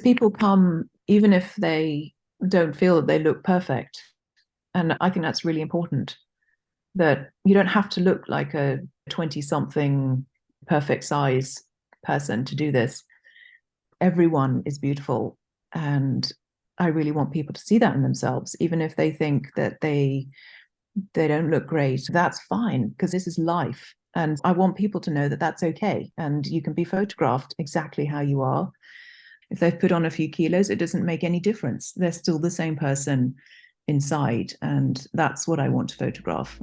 people come, even if they don't feel that they look perfect. And I think that's really important, that you don't have to look like a 20-something perfect size person to do this. Everyone is beautiful. And I really want people to see that in themselves, even if they think that they don't look great. That's fine, because this is life. And I want people to know that that's okay. And you can be photographed exactly how you are. If they've put on a few kilos, it doesn't make any difference. They're still the same person inside. And that's what I want to photograph.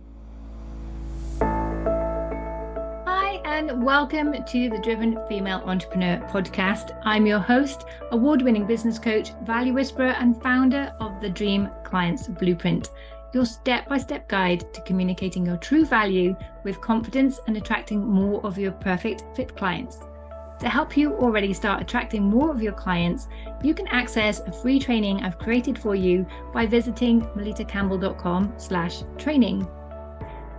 Hi, and welcome to the Driven Female Entrepreneur podcast. I'm your host, award-winning business coach, value whisperer, and founder of the Dream Clients Blueprint, your step-by-step guide to communicating your true value with confidence and attracting more of your perfect fit clients. To help you already start attracting more of your clients, you can access a free training I've created for you by visiting melittacampbell.com/training.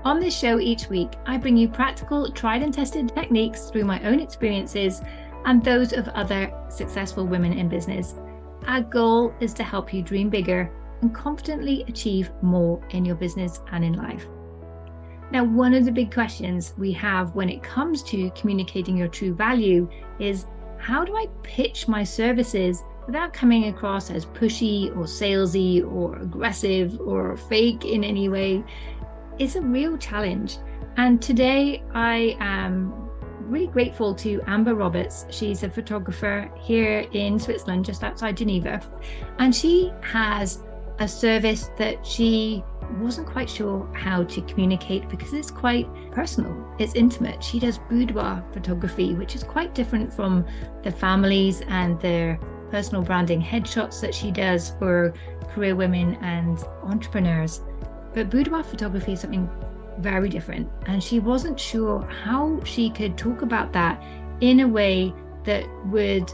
On this show each week, I bring you practical, tried and tested techniques through my own experiences and those of other successful women in business. Our goal is to help you dream bigger and confidently achieve more in your business and in life. Now, one of the big questions we have when it comes to communicating your true value is, how do I pitch my services without coming across as pushy or salesy or aggressive or fake in any way? It's a real challenge. And today I am really grateful to Amber Roberts. She's a photographer here in Switzerland, just outside Geneva. And she has a service that she wasn't quite sure how to communicate because it's quite personal, it's intimate. She does boudoir photography, which is quite different from the families and their personal branding headshots that she does for career women and entrepreneurs. But boudoir photography is something very different, and she wasn't sure how she could talk about that in a way that would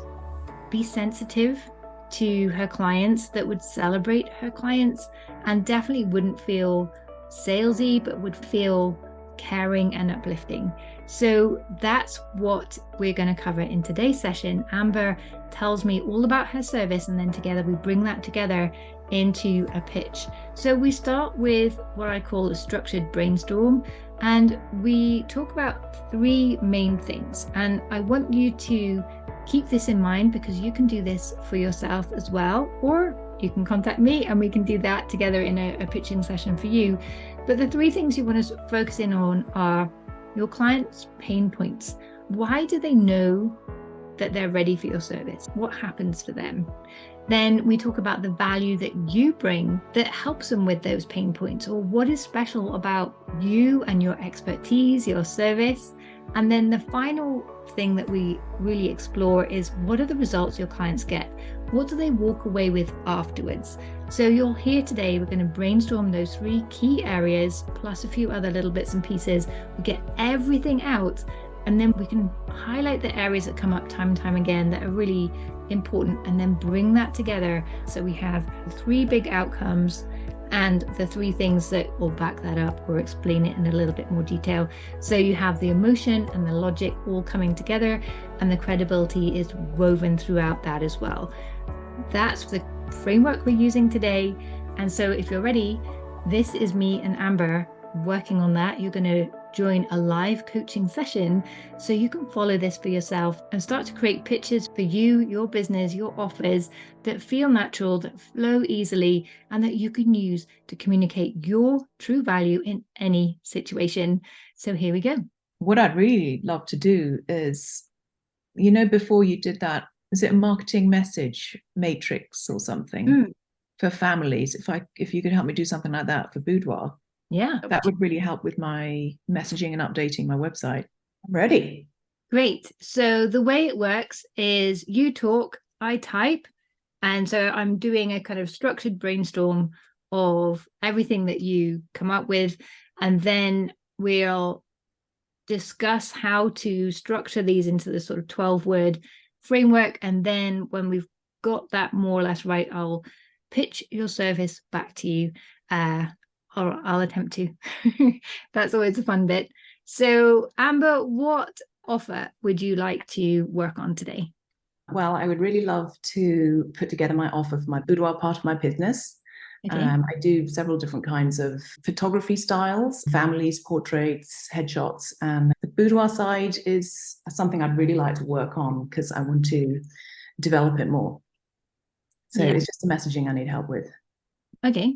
be sensitive to her clients, that would celebrate her clients, and definitely wouldn't feel salesy, but would feel caring and uplifting. So that's what we're going to cover in today's session. Amber tells me all about her service, and then together we bring that together into a pitch. So we start with what I call a structured brainstorm, and we talk about three main things. And I want you to keep this in mind, because you can do this for yourself as well, or you can contact me and we can do that together in a pitching session for you. But the three things you want to focus in on are your clients' pain points. Why do they know that they're ready for your service? What happens for them? Then we talk about the value that you bring that helps them with those pain points, or what is special about you and your expertise, your service. And then the final thing that we really explore is, what are the results your clients get? What do they walk away with afterwards? So you'll hear today, we're going to brainstorm those three key areas, plus a few other little bits and pieces. We get everything out, and then we can highlight the areas that come up time and time again that are really important, and then bring that together. So we have three big outcomes and the three things that will back that up or explain it in a little bit more detail. So you have the emotion and the logic all coming together, and the credibility is woven throughout that as well. That's the framework we're using today. And so if you're ready, this is me and Amber working on that. You're going to join a live coaching session so you can follow this for yourself and start to create pitches for you, your business, your offers that feel natural, that flow easily, and that you can use to communicate your true value in any situation. So here we go. What I'd really love to do is, before you did that, is it a marketing message matrix or something for families? If you could help me do something like that for boudoir. Yeah, that would really help with my messaging and updating my website. I'm ready. Great. So the way it works is you talk, I type. And so I'm doing a kind of structured brainstorm of everything that you come up with. And then we'll discuss how to structure these into the sort of 12-word framework. And then when we've got that more or less right, I'll pitch your service back to you. Or I'll attempt to. That's always a fun bit. So Amber, what offer would you like to work on today? Well, I would really love to put together my offer for my boudoir part of my business. Okay. I do several different kinds of photography styles, families, portraits, headshots. And the boudoir side is something I'd really like to work on because I want to develop it more. So Yeah. it's just the messaging I need help with. Okay.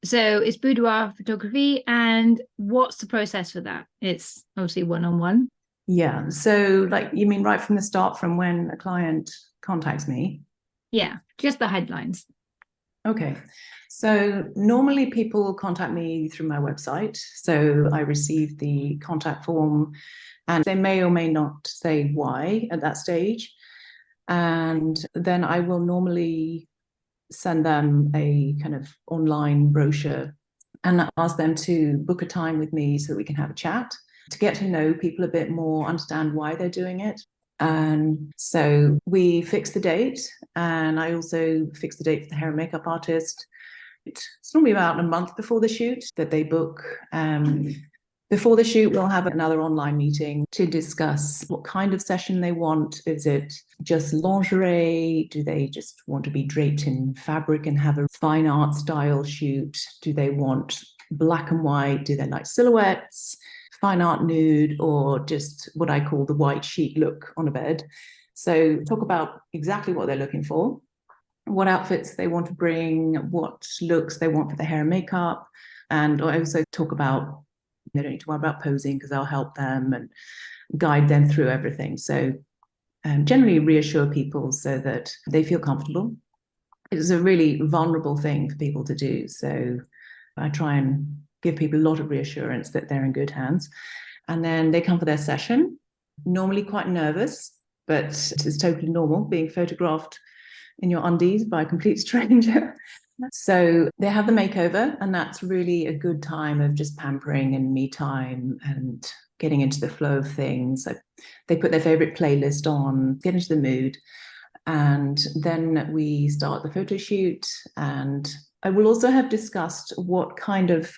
So it's boudoir photography. And what's the process for that? It's obviously one-on-one. Yeah. So, like, you mean right from the start, from when a client contacts me? Yeah, just the headlines. Okay. So normally people contact me through my website. So I receive the contact form and they may or may not say why at that stage. And then I will normally send them a kind of online brochure and ask them to book a time with me so that we can have a chat to get to know people a bit more, understand why they're doing it. And so we fix the date, and I also fix the date for the hair and makeup artist. It's normally about a month before the shoot that they book. Before the shoot, we'll have another online meeting to discuss what kind of session they want. Is it just lingerie? Do they just want to be draped in fabric and have a fine art style shoot? Do they want black and white? Do they like silhouettes, fine art nude, or just what I call the white sheet look on a bed? So talk about exactly what they're looking for, what outfits they want to bring, what looks they want for the hair and makeup. And I also talk about they don't need to worry about posing because I'll help them and guide them through everything. So generally reassure people so that they feel comfortable. It's a really vulnerable thing for people to do. So I try and give people a lot of reassurance that they're in good hands. And then they come for their session, normally quite nervous, but it's totally normal being photographed in your undies by a complete stranger. So they have the makeover, and that's really a good time of just pampering and me time and getting into the flow of things. So they put their favorite playlist on, get into the mood, and then we start the photo shoot. And I will also have discussed what kind of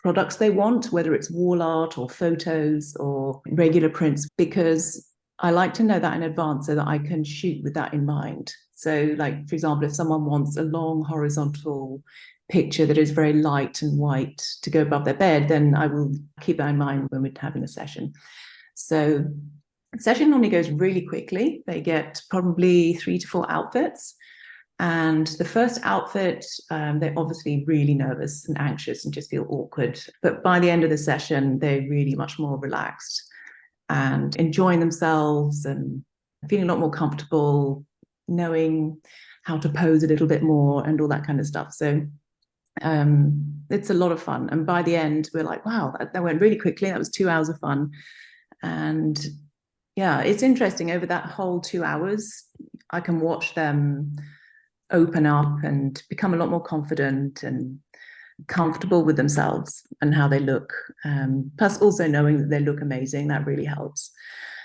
products they want, whether it's wall art or photos or regular prints, because I like to know that in advance so that I can shoot with that in mind. So, like, for example, if someone wants a long horizontal picture that is very light and white to go above their bed, then I will keep that in mind when we're having a session. So the session normally goes really quickly. They get probably 3 to 4 outfits. And the first outfit, they're obviously really nervous and anxious and just feel awkward. But by the end of the session, they're really much more relaxed and enjoying themselves and feeling a lot more comfortable, knowing how to pose a little bit more and all that kind of stuff. So it's a lot of fun. And by the end, we're like, wow, that went really quickly. That was 2 hours of fun. And yeah, it's interesting. Over that whole 2 hours, I can watch them open up and become a lot more confident and comfortable with themselves and how they look. Plus also knowing that they look amazing, that really helps.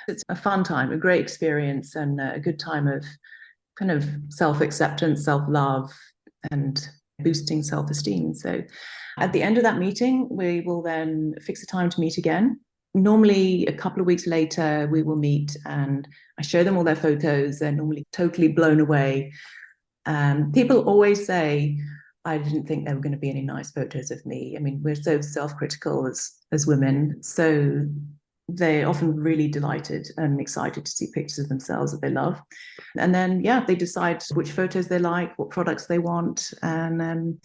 It's a fun time, a great experience, and a good time of kind of self-acceptance, self-love, and boosting self-esteem. So at the end of that meeting, we will then fix a time to meet again. Normally a couple of weeks later, we will meet and I show them all their photos. They're normally totally blown away. People always say, I didn't think there were going to be any nice photos of me. I mean, we're so self-critical as women. So they're often really delighted and excited to see pictures of themselves that they love. And then, yeah, they decide which photos they like, what products they want. And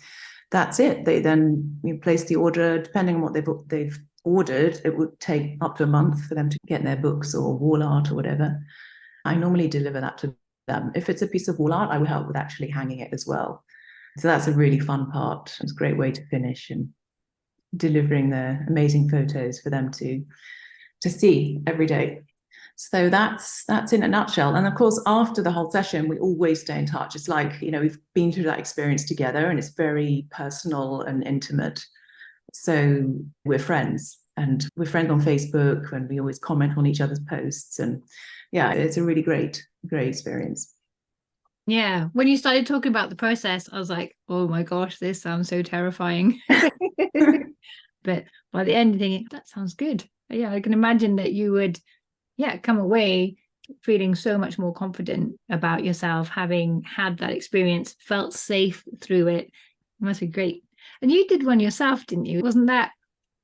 that's it. They then place the order. Depending on what they've ordered, it would take up to a month for them to get their books or wall art or whatever. I normally deliver that to them. If it's a piece of wall art, I will help with actually hanging it as well. So that's a really fun part. It's a great way to finish and delivering the amazing photos for them to see every day. So that's in a nutshell. And of course, after the whole session, we always stay in touch. It's like, we've been through that experience together and it's very personal and intimate. So we're friends and we're friends on Facebook and we always comment on each other's posts. And yeah, it's a really great experience. Yeah. When you started talking about the process, I was like, oh my gosh, this sounds so terrifying. But by the end, thinking, that sounds good. Yeah, I can imagine that you would, come away feeling so much more confident about yourself, having had that experience, felt safe through it. It must be great. And you did one yourself, didn't you? Wasn't that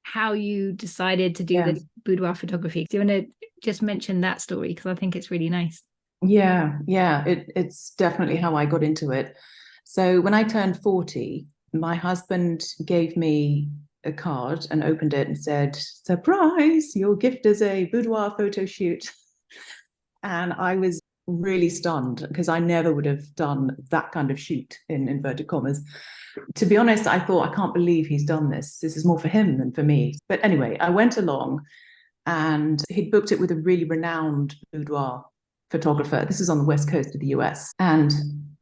how you decided to do the boudoir photography? Do you want to just mention that story? Because I think it's really nice. Yeah, it's definitely how I got into it. So when I turned 40, my husband gave me a card and opened it and said, "Surprise, your gift is a boudoir photo shoot." And I was really stunned because I never would have done that kind of shoot, in inverted commas. To be honest, I thought, I can't believe he's done this. This is more for him than for me. But anyway, I went along and he'd booked it with a really renowned boudoir photographer. This is on the west coast of the US. And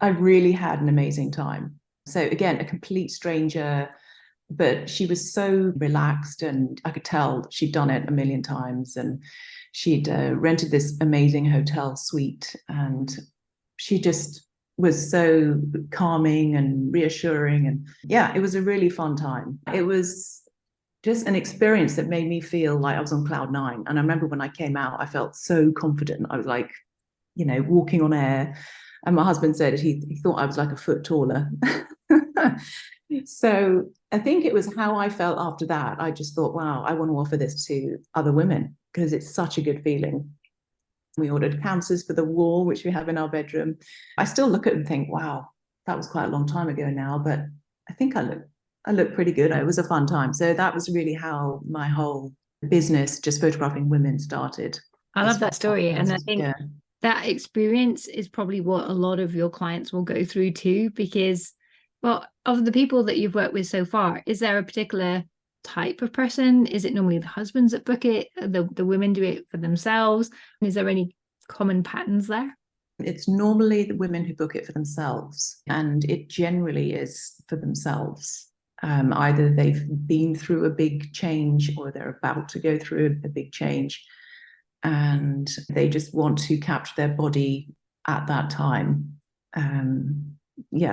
I really had an amazing time. So again, a complete stranger, but she was so relaxed and I could tell she'd done it a million times. And she'd rented this amazing hotel suite, and she just was so calming and reassuring. And yeah, it was a really fun time. It was just an experience that made me feel like I was on cloud nine. And I remember when I came out, I felt so confident. I was like, walking on air. And my husband said he thought I was like a foot taller. So I think it was how I felt after that. I just thought, wow, I want to offer this to other women because it's such a good feeling. We ordered canvases for the wall, which we have in our bedroom. I still look at it and think, wow, that was quite a long time ago now, but I think I look pretty good. It was a fun time. So that was really how my whole business, just photographing women, started. I love that story. And I think that experience is probably what a lot of your clients will go through too, because, well, of the people that you've worked with so far, is there a particular type of person? Is it normally the husbands that book it? The women do it for themselves? Is there any common patterns there? It's normally the women who book it for themselves, and it generally is for themselves. Either they've been through a big change or they're about to go through a big change, and they just want to capture their body at that time.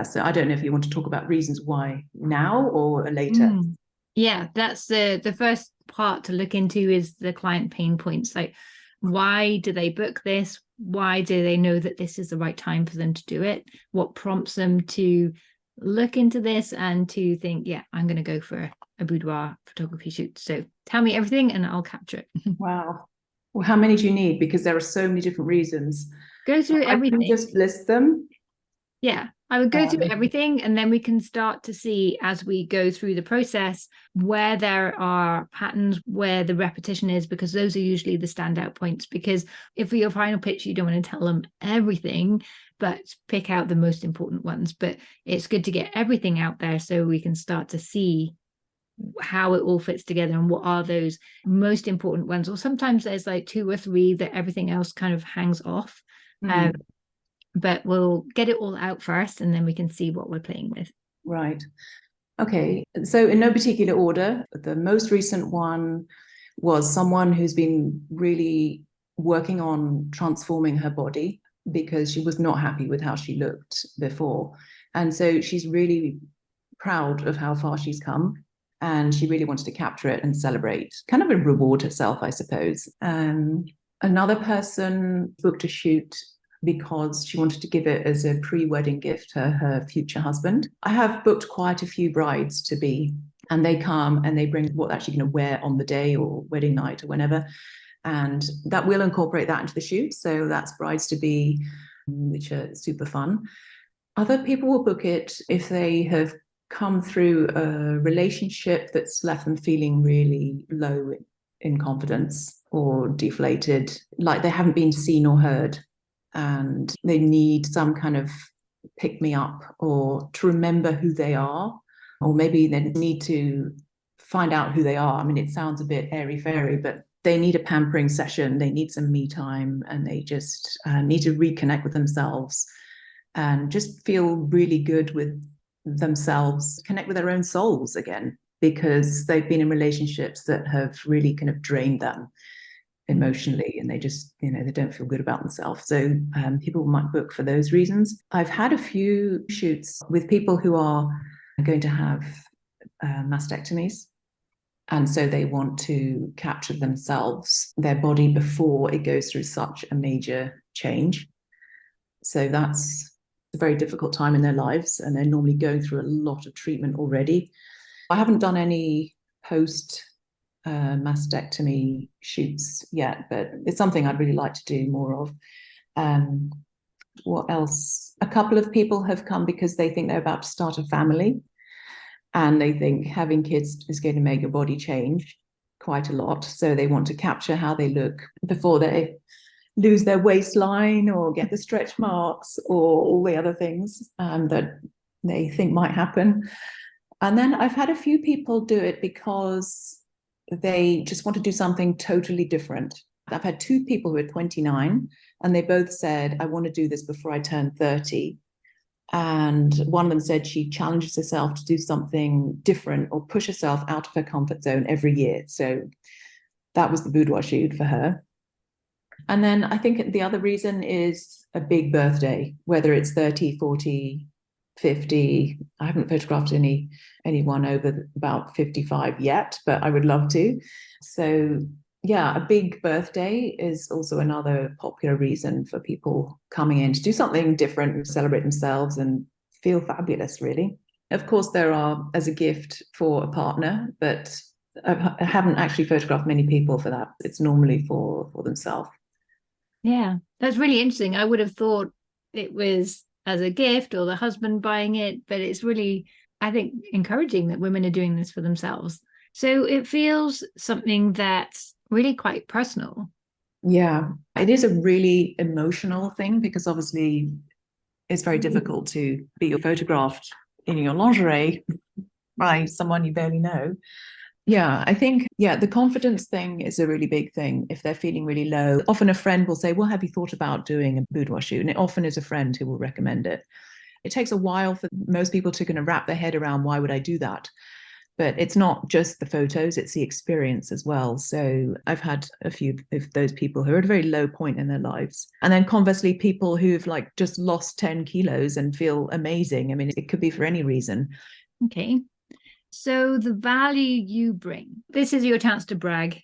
So I don't know if you want to talk about reasons why now or later. Yeah, that's the first part to look into, is the client pain points. Like, why do they book this? Why do they know that this is the right time for them to do it? What prompts them to look into this and to think, yeah, I'm going to go for a boudoir photography shoot? So tell me everything and I'll capture it. Wow. Well, how many do you need? Because there are so many different reasons. Go through everything. I can just list them. Yeah, I would go through everything, and then we can start to see, as we go through the process, where there are patterns, where the repetition is, because those are usually the standout points. Because if for your final pitch, you don't want to tell them everything, but pick out the most important ones. But it's good to get everything out there so we can start to see how it all fits together and what are those most important ones. Or sometimes there's like 2 or 3 that everything else kind of hangs off. But we'll get it all out first, and then we can see what we're playing with. Right. Okay. So in no particular order, the most recent one was someone who's been really working on transforming her body because she was not happy with how she looked before. And so she's really proud of how far she's come. And she really wanted to capture it and celebrate, kind of a reward herself, I suppose. Another person booked a shoot because she wanted to give it as a pre-wedding gift to her future husband. I have booked quite a few brides to be, and they come and they bring what they're actually going to wear on the day or wedding night or whenever. And that will incorporate that into the shoot. So that's brides to be, which are super fun. Other people will book it if they have come through a relationship that's left them feeling really low in confidence or deflated, like they haven't been seen or heard, and they need some kind of pick me up or to remember who they are, or maybe they need to find out who they are. I mean, it sounds a bit airy-fairy, but they need a pampering session, they need some me time, and they just need to reconnect with themselves and just feel really good with themselves, connect with their own souls again, because they've been in relationships that have really kind of drained them emotionally, and they just, they don't feel good about themselves. So people might book for those reasons. I've had a few shoots with people who are going to have mastectomies, And so they want to capture themselves, their body, before it goes through such a major change. So that's a very difficult time in their lives, and they're normally going through a lot of treatment already. I haven't done any post mastectomy shoots yet, but it's something I'd really like to do more of. What else? A couple of people have come because they think they're about to start a family, and they think having kids is going to make your body change quite a lot. So they want to capture how they look before they lose their waistline or get the stretch marks or all the other things that they think might happen. And then I've had a few people do it because they just want to do something totally different. I've had two people who are 29, and they both said, I want to do this before I turn 30. And one of them said she challenges herself to do something different or push herself out of her comfort zone every year. So that was the boudoir shoot for her. And then I think the other reason is a big birthday, whether it's 30, 40, 50. I haven't photographed anyone over about 55 yet, but I would love to. So yeah, a big birthday is also another popular reason for people coming in to do something different, celebrate themselves and feel fabulous, really. Of course, there are as a gift for a partner, but I haven't actually photographed many people for that. It's normally for themselves. Yeah, that's really interesting. I would have thought it was as a gift or the husband buying it, but it's really, I think, encouraging that women are doing this for themselves. So it feels something that's really quite personal. Yeah, it is a really emotional thing because obviously it's very difficult to be photographed in your lingerie by someone you barely know. Yeah, I think, yeah, the confidence thing is a really big thing. If they're feeling really low, often a friend will say, well, have you thought about doing a boudoir shoot? And it often is a friend who will recommend it. It takes a while for most people to kind of wrap their head around, why would I do that? But it's not just the photos, it's the experience as well. So I've had a few of those people who are at a very low point in their lives. And then conversely, people who've like just lost 10 kilos and feel amazing. I mean, it could be for any reason. Okay. So the value you bring, this is your chance to brag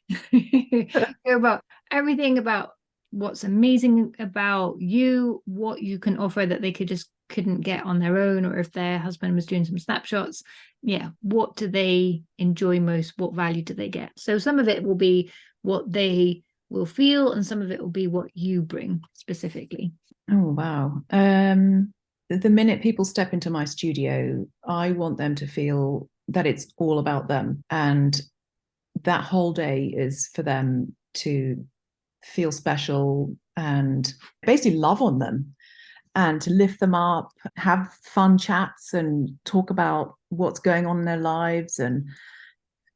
about everything about what's amazing about you, what you can offer that they couldn't get on their own, or if their husband was doing some snapshots. Yeah, what do they enjoy most? What value do they get? So some of it will be what they will feel, and some of it will be what you bring specifically. Oh, wow. The minute people step into my studio, I want them to feel that it's all about them. And that whole day is for them to feel special and basically love on them and to lift them up, have fun chats and talk about what's going on in their lives. And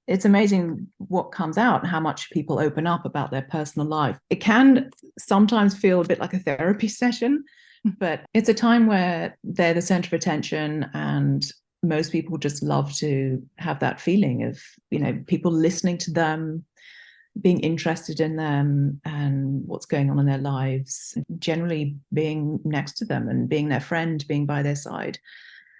it's amazing what comes out and how much people open up about their personal life. It can sometimes feel a bit like a therapy session, but it's a time where they're the center of attention, and most people just love to have that feeling of, people listening to them, being interested in them and what's going on in their lives, generally being next to them and being their friend, being by their side.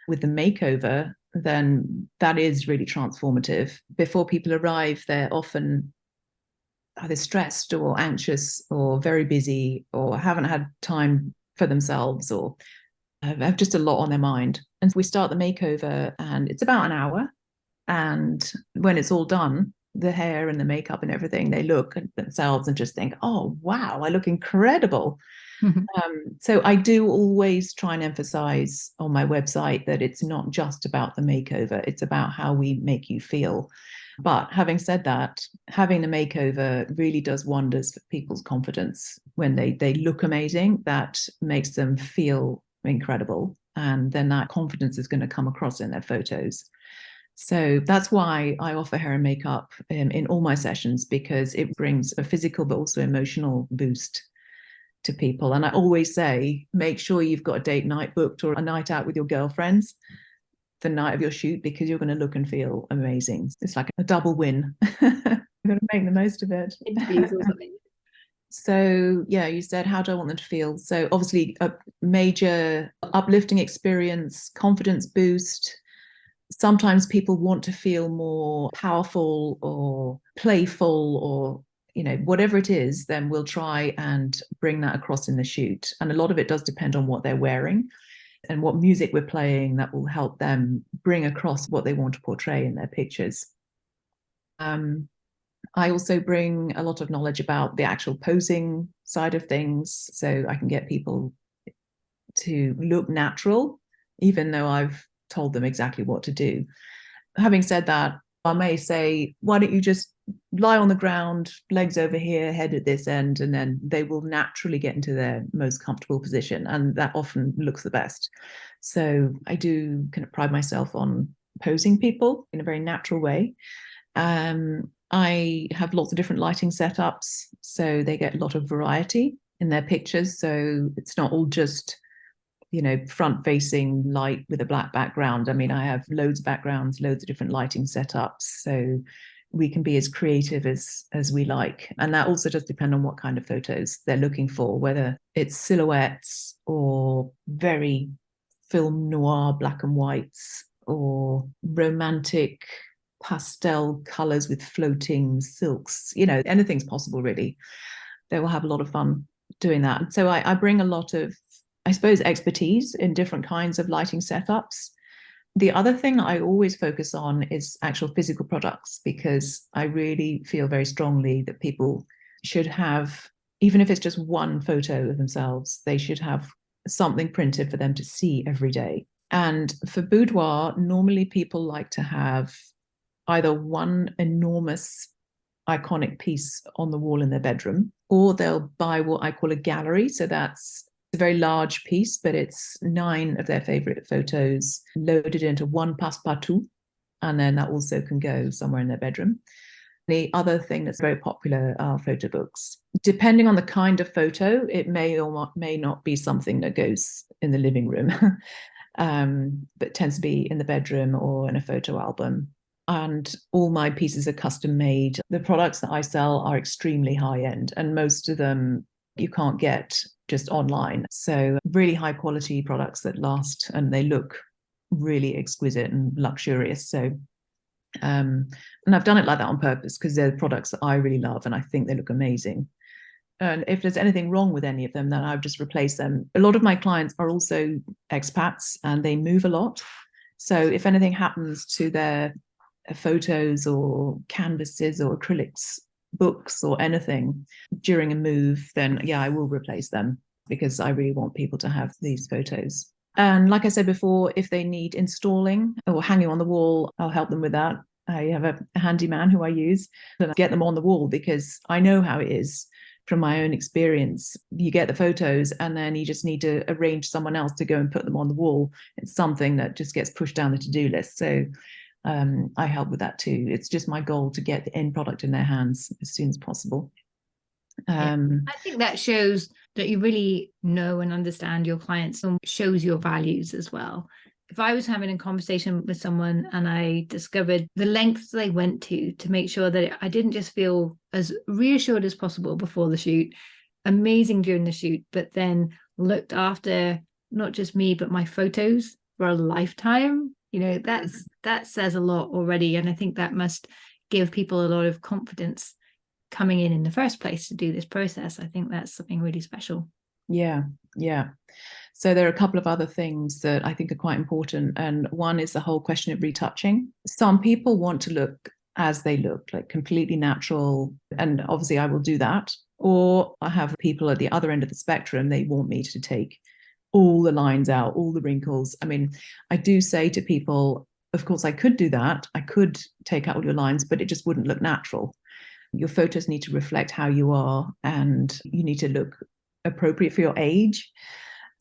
With the makeover, then that is really transformative. Before people arrive, they're often either stressed or anxious or very busy or haven't had time for themselves or have just a lot on their mind. And we start the makeover and it's about an hour. And when it's all done, the hair and the makeup and everything, they look at themselves and just think, oh, wow, I look incredible. So I do always try and emphasize on my website that it's not just about the makeover, it's about how we make you feel. But having said that, having the makeover really does wonders for people's confidence. When they look amazing, that makes them feel incredible. And then that confidence is going to come across in their photos. So that's why I offer hair and makeup in all my sessions, because it brings a physical but also emotional boost to people. And I always say, make sure you've got a date night booked or a night out with your girlfriends the night of your shoot, because you're going to look and feel amazing. It's like a double win. You've got to make the most of it. Interviews or something. So yeah, you said, how do I want them to feel? So obviously a major uplifting experience, confidence boost, sometimes people want to feel more powerful or playful or whatever it is, then we'll try and bring that across in the shoot. And a lot of it does depend on what they're wearing and what music we're playing that will help them bring across what they want to portray in their pictures. I also bring a lot of knowledge about the actual posing side of things, so I can get people to look natural, even though I've told them exactly what to do. Having said that, I may say, why don't you just lie on the ground, legs over here, head at this end, and then they will naturally get into their most comfortable position. And that often looks the best. So I do kind of pride myself on posing people in a very natural way. I have lots of different lighting setups, so they get a lot of variety in their pictures. So it's not all just front facing light with a black background. I mean, I have loads of backgrounds, loads of different lighting setups. So we can be as creative as we like. And that also does depend on what kind of photos they're looking for, whether it's silhouettes or very film noir black and whites or romantic pastel colors with floating silks. Anything's possible, really. They will have a lot of fun doing that. So I bring a lot of, I suppose, expertise in different kinds of lighting setups. The other thing I always focus on is actual physical products, because I really feel very strongly that people should have, even if it's just one photo of themselves, they should have something printed for them to see every day. And for boudoir, normally people like to have either one enormous iconic piece on the wall in their bedroom, or they'll buy what I call a gallery. So that's a very large piece, but it's 9 of their favorite photos loaded into one passe-partout, and then that also can go somewhere in their bedroom. The other thing that's very popular are photo books. Depending on the kind of photo, it may or may not be something that goes in the living room, but tends to be in the bedroom or in a photo album. And all my pieces are custom made. The products that I sell are extremely high end, and most of them you can't get just online. So really high quality products that last, and they look really exquisite and luxurious. So and I've done it like that on purpose, because they're products that I really love and I think they look amazing. And if there's anything wrong with any of them, then I would just replace them. A lot of my clients are also expats and they move a lot. So if anything happens to their photos or canvases or acrylics, books or anything during a move, then yeah, I will replace them, because I really want people to have these photos. And like I said before, if they need installing or hanging on the wall, I'll help them with that. I have a handyman who I use to get them on the wall, because I know how it is from my own experience. You get the photos and then you just need to arrange someone else to go and put them on the wall. It's something that just gets pushed down the to-do list. So I help with that too. It's just my goal to get the end product in their hands as soon as possible. I think that shows that you really know and understand your clients, and shows your values as well. If I was having a conversation with someone and I discovered the lengths they went to make sure that I didn't just feel as reassured as possible before the shoot, amazing during the shoot, but then looked after not just me, but my photos for a lifetime, that says a lot already. And I think that must give people a lot of confidence coming in the first place to do this process. I think that's something really special. Yeah. So there are a couple of other things that I think are quite important. And one is the whole question of retouching. Some people want to look as they look, like completely natural. And obviously I will do that. Or I have people at the other end of the spectrum, they want me to take all the lines out, all the wrinkles. I mean, I do say to people, of course, I could do that. I could take out all your lines, but it just wouldn't look natural. Your photos need to reflect how you are, and you need to look appropriate for your age.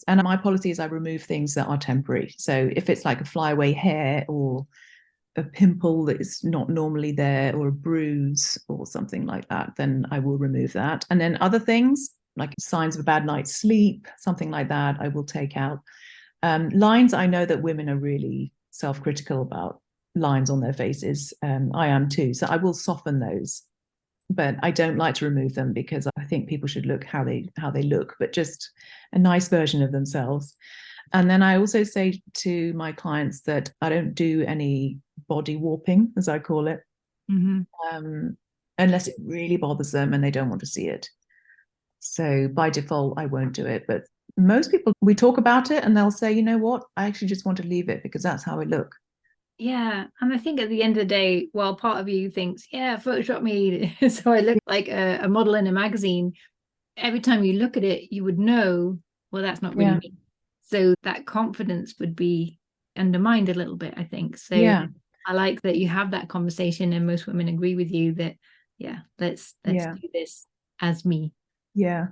And my policy is I remove things that are temporary. So if it's like a flyaway hair or a pimple that is not normally there, or a bruise or something like that, then I will remove that. And then other things, like signs of a bad night's sleep, something like that, I will take out. Lines, I know that women are really self-critical about lines on their faces. I am too. So I will soften those, but I don't like to remove them, because I think people should look how they look, but just a nice version of themselves. And then I also say to my clients that I don't do any body warping, as I call it, unless it really bothers them and they don't want to see it. So by default, I won't do it. But most people, we talk about it and they'll say, you know what, I actually just want to leave it because that's how I look. Yeah. And I think at the end of the day, while part of you thinks, yeah, Photoshop me so I look like a model in a magazine, every time you look at it, you would know, well, that's not really me. So that confidence would be undermined a little bit, I think. So Yeah. I like that you have that conversation, and most women agree with you that, yeah, let's Yeah. do this as me. Yeah.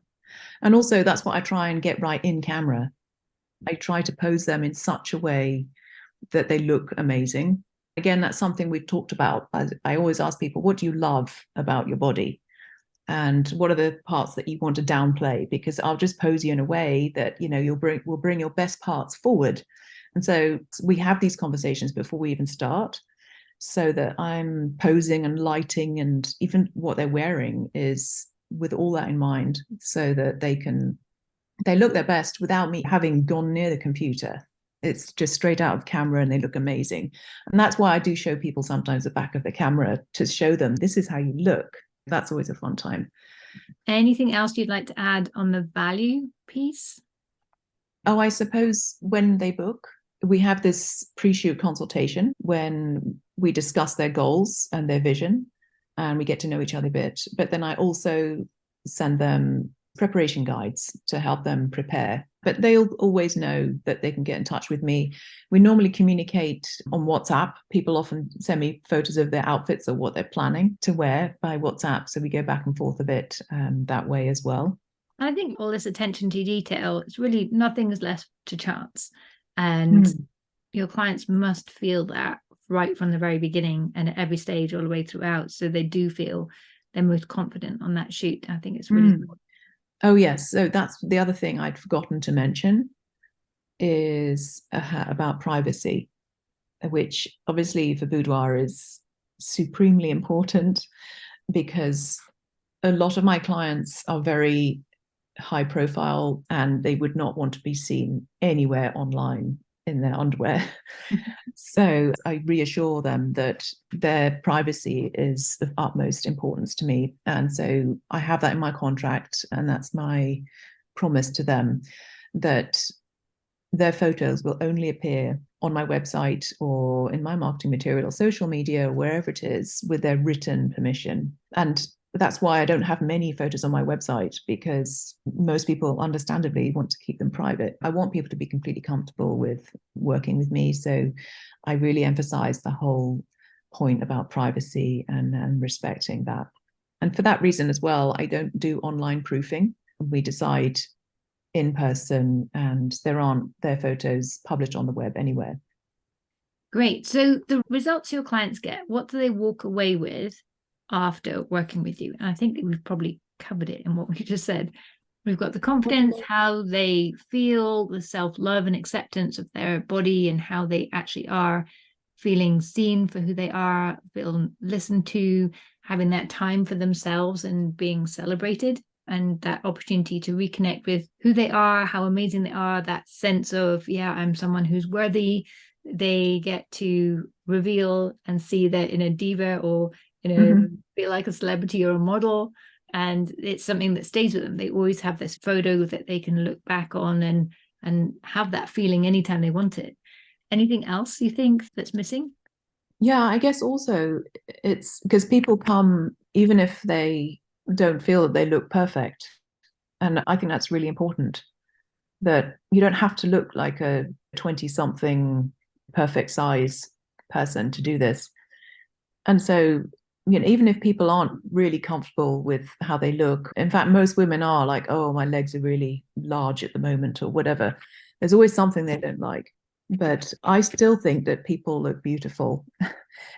And also that's what I try and get right in camera. I try to pose them in such a way that they look amazing. Again, that's something we've talked about. I always ask people, what do you love about your body? And what are the parts that you want to downplay? Because I'll just pose you in a way that, you know, will bring your best parts forward. And so we have these conversations before we even start, so that I'm posing and lighting and even what they're wearing is with all that in mind, so that they look their best without me having gone near the computer. It's just straight out of camera and they look amazing. And that's why I do show people sometimes the back of the camera to show them this is how you look. That's always a fun time. Anything else you'd like to add on the value piece? Oh, I suppose when they book, we have this pre-shoot consultation when we discuss their goals and their vision and we get to know each other a bit. But then I also send them preparation guides to help them prepare. But they'll always know that they can get in touch with me. We normally communicate on WhatsApp. People often send me photos of their outfits or what they're planning to wear by WhatsApp. So we go back and forth a bit that way as well. I think all this attention to detail, it's really nothing is left to chance. And your clients must feel that right from the very beginning and at every stage all the way throughout. So they do feel they're most confident on that shoot. I think it's really important. Oh, yes. So that's the other thing I'd forgotten to mention is about privacy, which obviously for boudoir is supremely important because a lot of my clients are very high profile and they would not want to be seen anywhere online in their underwear. So I reassure them that their privacy is of utmost importance to me. And so I have that in my contract, and that's my promise to them, that their photos will only appear on my website or in my marketing material, social media, wherever it is, with their written permission. And that's why I don't have many photos on my website, because most people understandably want to keep them private. I want people to be completely comfortable with working with me. So I really emphasize the whole point about privacy and respecting that. And for that reason as well, I don't do online proofing. We decide in person and there aren't their photos published on the web anywhere. Great. So the results your clients get, what do they walk away with after working with you? And I think we've probably covered it in what we just said. We've got the confidence, how they feel, the self-love and acceptance of their body and how they actually are, feeling seen for who they are, feeling listened to, having that time for themselves and being celebrated, and that opportunity to reconnect with who they are, how amazing they are, that sense of, yeah, I'm someone who's worthy. They get to reveal and see that in a diva or feel like a celebrity or a model, and it's something that stays with them. They always have this photo that they can look back on and have that feeling anytime they want it. Anything else you think that's missing? Yeah, I guess also it's because people come even if they don't feel that they look perfect. And I think that's really important, that you don't have to look like a 20 something perfect size person to do this. And so, you know, even if people aren't really comfortable with how they look, in fact, most women are like, oh, my legs are really large at the moment or whatever. There's always something they don't like. But I still think that people look beautiful.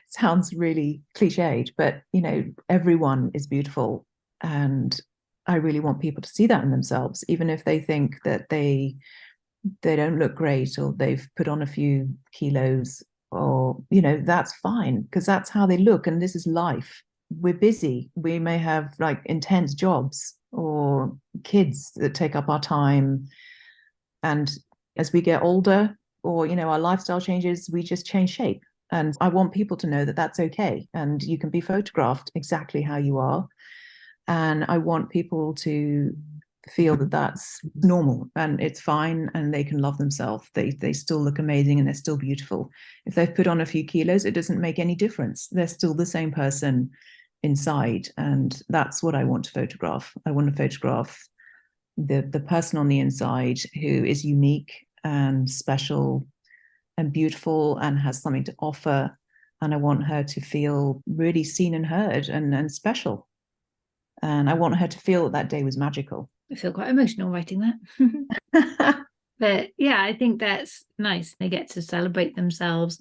Sounds really cliched, but you know, everyone is beautiful. And I really want people to see that in themselves, even if they think that they don't look great or they've put on a few kilos, or you know, that's fine because that's how they look and this is life. We're busy, we may have like intense jobs or kids that take up our time, and As we get older, or our lifestyle changes, we just change shape. And I want people to know that that's okay, and you can be photographed exactly how you are. And I want people to feel that that's normal and it's fine, and they can love themselves. They still look amazing and they're still beautiful. If they've put on a few kilos, it doesn't make any difference. They're still the same person inside, and that's what I want to photograph. I want to photograph the person on the inside who is unique and special and beautiful and has something to offer. And I want her to feel really seen and heard and special. And I want her to feel that day was magical. I feel quite emotional writing that. But yeah, I think that's nice. They get to celebrate themselves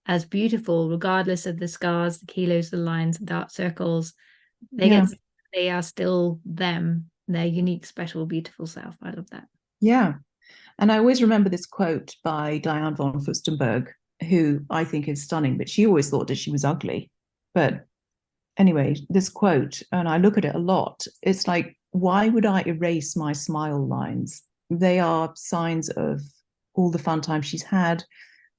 as beautiful, regardless of the scars, the kilos, the lines, the dark circles. They are still them, their unique, special, beautiful self. I love that. Yeah. And I always remember this quote by Diane von Furstenberg, who I think is stunning, but she always thought that she was ugly. But anyway, this quote, and I look at it a lot, it's like, why would I erase my smile lines? They are signs of all the fun times she's had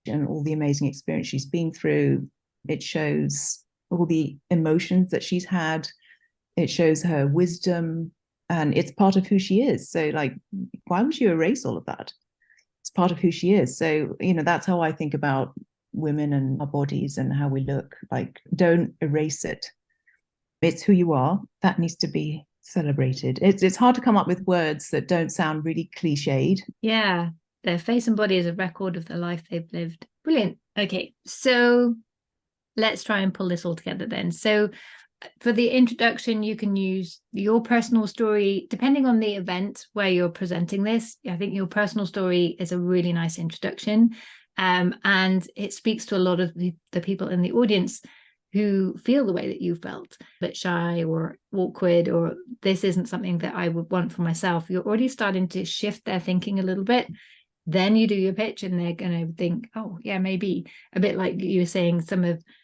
and all the amazing experience she's been through. It shows all the emotions that she's had. It shows her wisdom, and it's part of who she is. So, like, why would you erase all of that? It's part of who she is. So, that's how I think about women and our bodies and how we look. Like, don't erase it. It's who you are. That needs to be celebrated. It's hard to come up with words that don't sound really cliched. Yeah, their face and body is a record of the life they've lived. Brilliant. Okay, so let's try and pull this all together then. So for the introduction, you can use your personal story, depending on the event where you're presenting this. I think your personal story is a really nice introduction. And it speaks to a lot of the people in the audience who feel the way that you felt, a bit shy or awkward, or this isn't something that I would want for myself. You're already starting to shift their thinking a little bit. Then you do your pitch and they're going to think, oh yeah, maybe, a bit like you were saying,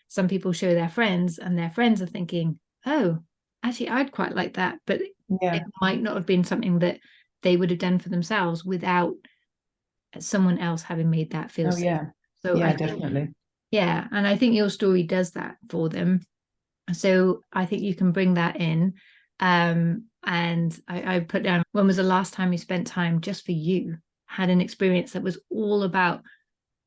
some people show their friends and their friends are thinking, oh, actually I'd quite like that, but it might not have been something that they would have done for themselves without someone else having made that feel safe. So yeah, definitely. Yeah, and I think your story does that for them. So I think you can bring that in. And I put down, when was the last time you spent time just for you, had an experience that was all about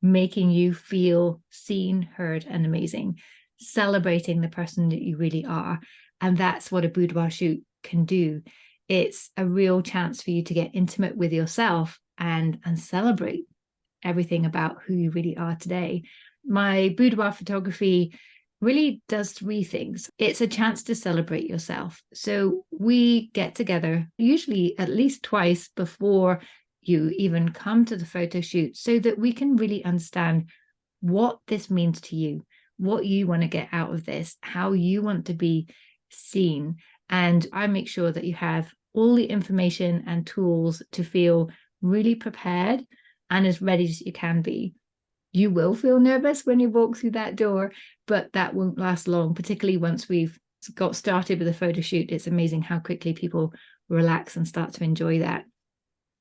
making you feel seen, heard, and amazing, celebrating the person that you really are. And that's what a boudoir shoot can do. It's a real chance for you to get intimate with yourself and celebrate everything about who you really are today. My boudoir photography really does three things. It's a chance to celebrate yourself. So we get together usually at least twice before you even come to the photo shoot, so that we can really understand what this means to you, what you want to get out of this, how you want to be seen. And I make sure that you have all the information and tools to feel really prepared and as ready as you can be. You will feel nervous when you walk through that door, but that won't last long, particularly once we've got started with a photo shoot. It's amazing how quickly people relax and start to enjoy that.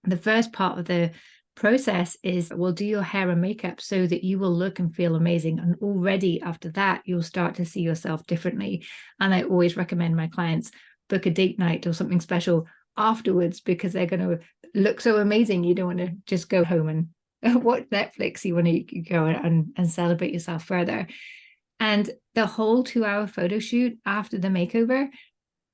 The first part of the process is we'll do your hair and makeup so that you will look and feel amazing. And already after that, you'll start to see yourself differently. And I always recommend my clients book a date night or something special afterwards, because they're going to look so amazing. You don't want to just go home and watch Netflix. You want to go and celebrate yourself further. And the whole 2-hour photo shoot after the makeover,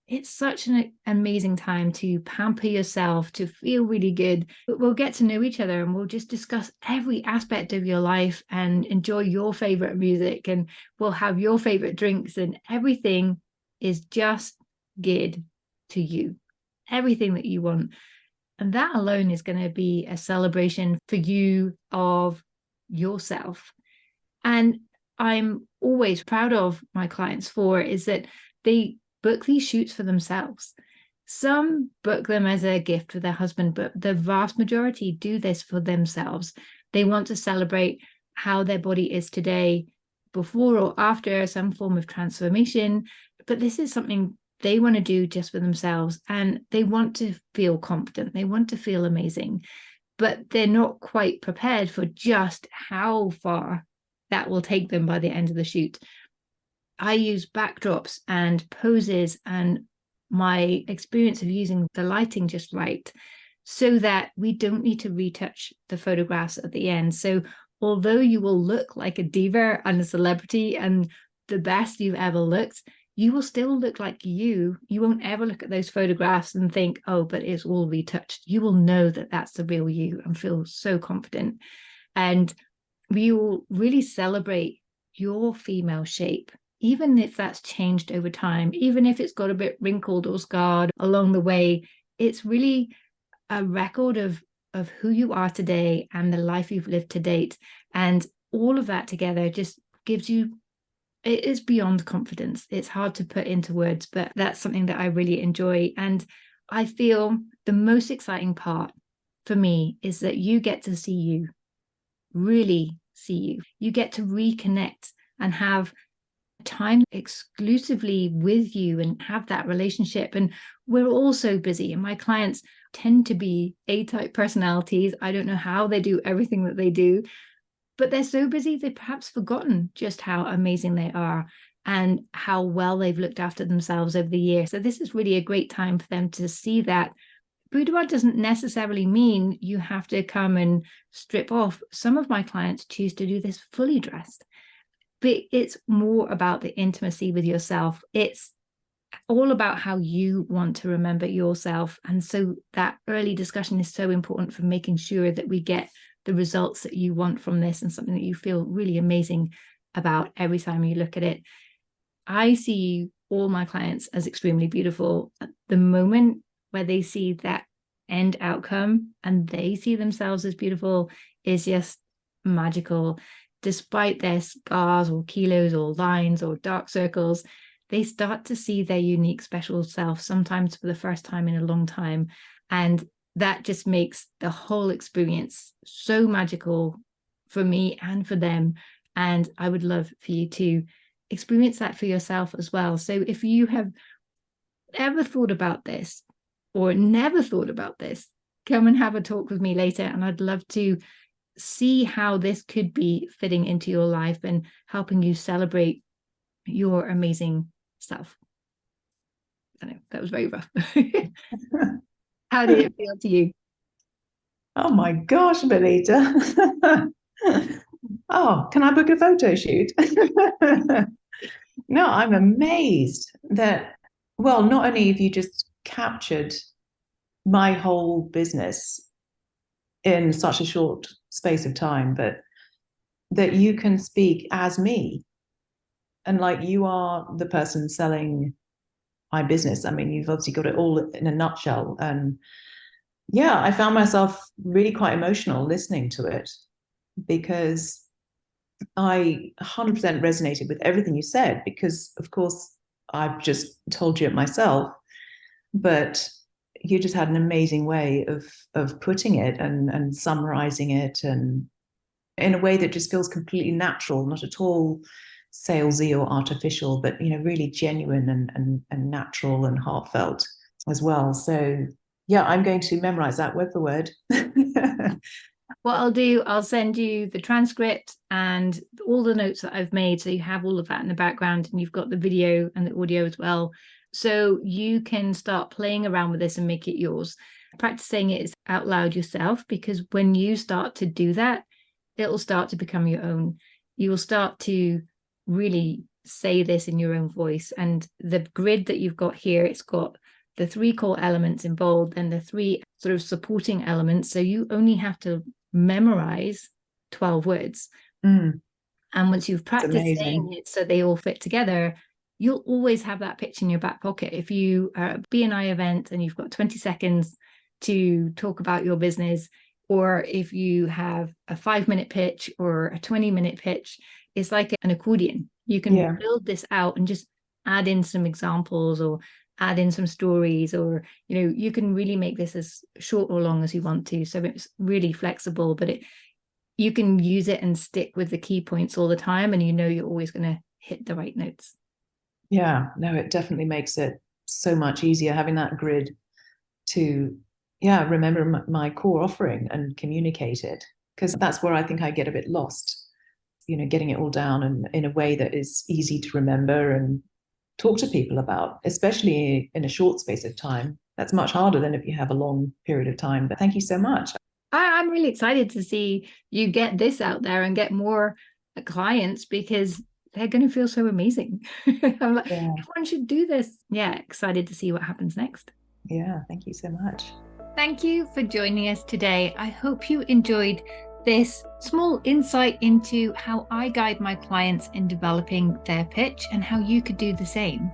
it's such an amazing time to pamper yourself, to feel really good. We'll get to know each other and we'll just discuss every aspect of your life and enjoy your favorite music, and we'll have your favorite drinks, and everything is just geared to you, everything that you want. And that alone is going to be a celebration for you of yourself. And I'm always proud of my clients for is that they book these shoots for themselves. Some book them as a gift for their husband, but the vast majority do this for themselves. They want to celebrate how their body is today, before or after some form of transformation. But this is something they want to do just for themselves, and they want to feel confident. They want to feel amazing. but they're not quite prepared for just how far that will take them by the end of the shoot. I use backdrops and poses and my experience of using the lighting just right so that we don't need to retouch the photographs at the end. So although you will look like a diva and a celebrity and the best you've ever looked, you will still look like you. You won't ever look at those photographs and think, oh, but it's all retouched. You will know that that's the real you and feel so confident. And we will really celebrate your female shape, even if that's changed over time, even if it's got a bit wrinkled or scarred along the way. It's really a record of who you are today and the life you've lived to date. And all of that together just gives you, it is beyond confidence. It's hard to put into words, but that's something that I really enjoy. And I feel the most exciting part for me is that you get to see you, really see you. You get to reconnect and have time exclusively with you and have that relationship. And we're all so busy, and my clients tend to be A-type personalities. I don't know how they do everything that they do, but they're so busy they've perhaps forgotten just how amazing they are and how well they've looked after themselves over the year. So this is really a great time for them to see that boudoir doesn't necessarily mean you have to come and strip off. Some of my clients choose to do this fully dressed, but it's more about the intimacy with yourself. It's all about how you want to remember yourself. And so that early discussion is so important for making sure that we get the results that you want from this and something that you feel really amazing about every time you look at it. I see all my clients as extremely beautiful. At the moment where they see that end outcome and they see themselves as beautiful is just magical. Despite their scars or kilos or lines or dark circles, they start to see their unique, special self, sometimes for the first time in a long time. And that just makes the whole experience so magical for me and for them. And I would love for you to experience that for yourself as well. So if you have ever thought about this or never thought about this, come and have a talk with me later. And I'd love to see how this could be fitting into your life and helping you celebrate your amazing self. I know that was very rough. How did it feel to you? Oh my gosh, Melitta. Oh, can I book a photo shoot? No, I'm amazed that, well, not only have you just captured my whole business in such a short space of time, but that you can speak as me. And like you are the person selling my business. I mean, you've obviously got it all in a nutshell. And yeah, I found myself really quite emotional listening to it because I 100% resonated with everything you said because, of course, I've just told you it myself, but you just had an amazing way of putting it and summarizing it and in a way that just feels completely natural, not at all salesy or artificial, but really genuine and natural and heartfelt as well. So yeah, I'm going to memorize that word for word. What I'll do, I'll send you the transcript and all the notes that I've made. So you have all of that in the background and you've got the video and the audio as well. So you can start playing around with this and make it yours. Practicing it out loud yourself, because when you start to do that, it'll start to become your own. You will start to really say this in your own voice. And the grid that you've got here, it's got the 3 core elements involved and the 3 sort of supporting elements. So you only have to memorize 12 words. And once you've practiced saying it so they all fit together, you'll always have that pitch in your back pocket. If you are at a B&I event and you've got 20 seconds to talk about your business, or if you have a 5-minute pitch or a 20-minute pitch, it's like an accordion. You can build this out and just add in some examples or add in some stories, or you can really make this as short or long as you want to. So it's really flexible, but you can use it and stick with the key points all the time, and you're always going to hit the right notes. Yeah, no, it definitely makes it so much easier having that grid to yeah, remember my core offering and communicate it. Because that's where I think I get a bit lost, getting it all down and in a way that is easy to remember and talk to people about, especially in a short space of time. That's much harder than if you have a long period of time. But thank you so much. I'm really excited to see you get this out there and get more clients, because they're going to feel so amazing. I'm like, Yeah. everyone should do this. Yeah, excited to see what happens next. Yeah, thank you so much. Thank you for joining us today. I hope you enjoyed this small insight into how I guide my clients in developing their pitch and how you could do the same.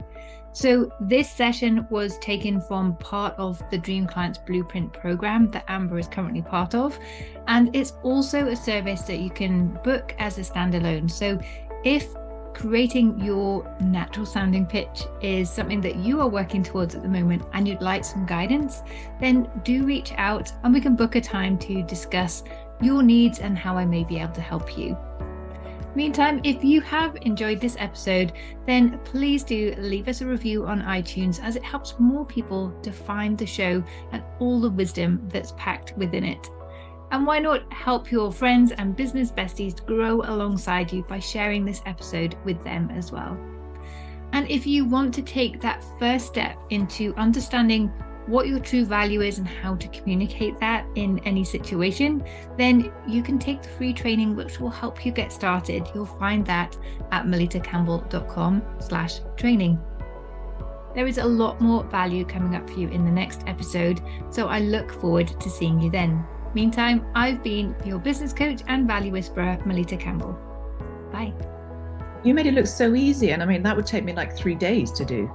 So this session was taken from part of the Dream Clients Blueprint program that Amber is currently part of. And it's also a service that you can book as a standalone. So if creating your natural sounding pitch is something that you are working towards at the moment and you'd like some guidance, then do reach out and we can book a time to discuss your needs and how I may be able to help you. Meantime, if you have enjoyed this episode, then please do leave us a review on iTunes, as it helps more people to find the show and all the wisdom that's packed within it. And why not help your friends and business besties grow alongside you by sharing this episode with them as well. And if you want to take that first step into understanding what your true value is and how to communicate that in any situation, then you can take the free training which will help you get started. You'll find that at melittacampbell.com/training. There is a lot more value coming up for you in the next episode, so I look forward to seeing you then. Meantime, I've been your business coach and value whisperer, Melitta Campbell. Bye. You made it look so easy. And I mean, that would take me like 3 days to do.